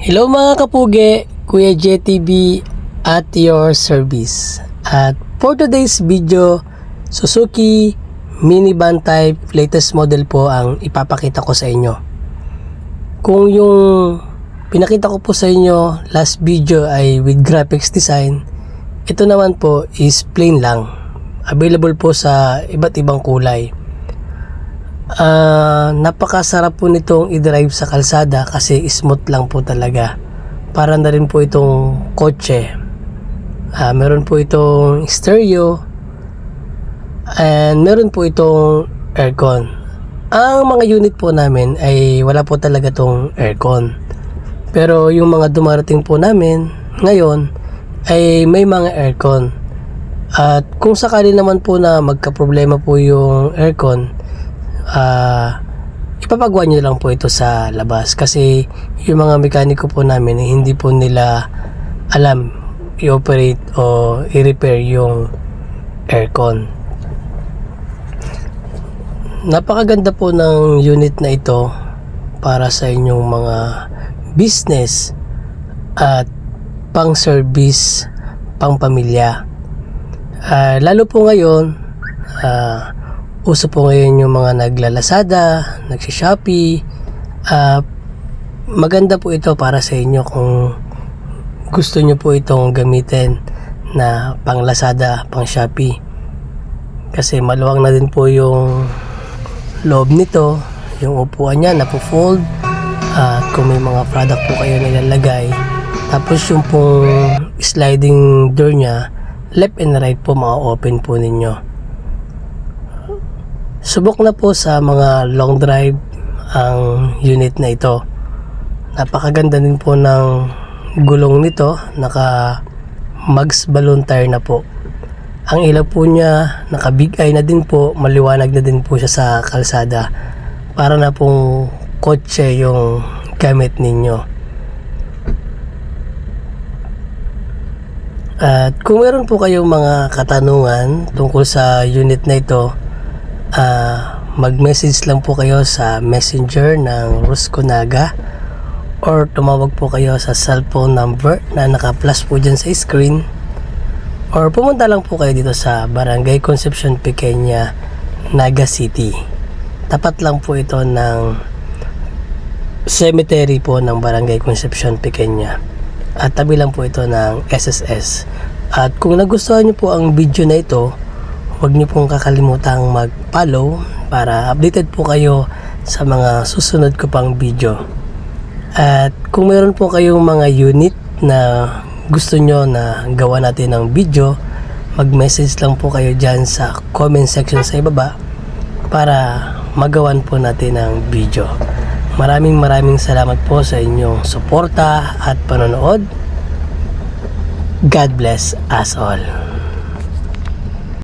Hello mga kapugi, Kuya JTB at your service. At for today's video, Suzuki minivan type latest model po ang ipapakita ko sa inyo. Kung yung pinakita ko po sa inyo last video ay with graphics design, ito naman po is plain lang. Available po sa iba't ibang kulay. Napakasarap po nitong i-drive sa kalsada kasi smooth lang po talaga. Para na rin po itong kotse. Meron po itong stereo and meron po itong aircon. Ang mga unit po namin ay wala po talaga itong aircon. Pero yung mga dumarating po namin ngayon ay may mga aircon. At kung sakali naman po na magka-problema po yung aircon, ipapagawa nyo lang po ito sa labas kasi yung mga mekaniko po namin hindi po nila alam i-operate o i-repair yung aircon. Napakaganda po ng unit na ito para sa inyong mga business at pang service, pang pamilya. Lalo po ngayon, uso po ngayon yung mga naglalasada, nagsishopee. Maganda po ito para sa inyo kung gusto nyo po itong gamitin na pang Lazada, pang Shopee. Kasi maluwang na din po yung loob nito, yung upuan niya napo-fold. At kung may mga product po kayo nilalagay, tapos yung pong sliding door niya, left and right po ma-open po ninyo. Subok na po sa mga long drive ang unit na ito. Napakaganda din po ng gulong nito. Naka mags balloon tire na po. Ang ilaw po niya naka big eye na din po. Maliwanag na din po siya sa kalsada. Para na pong kotse yung gamit ninyo. At kung meron po kayong mga katanungan tungkol sa unit na ito, mag-message lang po kayo sa messenger ng Rusconaga or tumawag po kayo sa cellphone number na naka-plus po dyan sa screen, or pumunta lang po kayo dito sa Barangay Concepcion Pequeña, Naga City. Tapat lang po ito ng cemetery po ng Barangay Concepcion Pequeña at tabi lang po ito ng SSS. At kung nagustuhan nyo po ang video na ito, huwag niyo pong kakalimutang mag-follow para updated po kayo sa mga susunod ko pang video. At kung meron po kayong mga unit na gusto nyo na gawa natin ng video, mag-message lang po kayo dyan sa comment section sa ibaba para magawan po natin ng video. Maraming salamat po sa inyong suporta at panonood. God bless us all.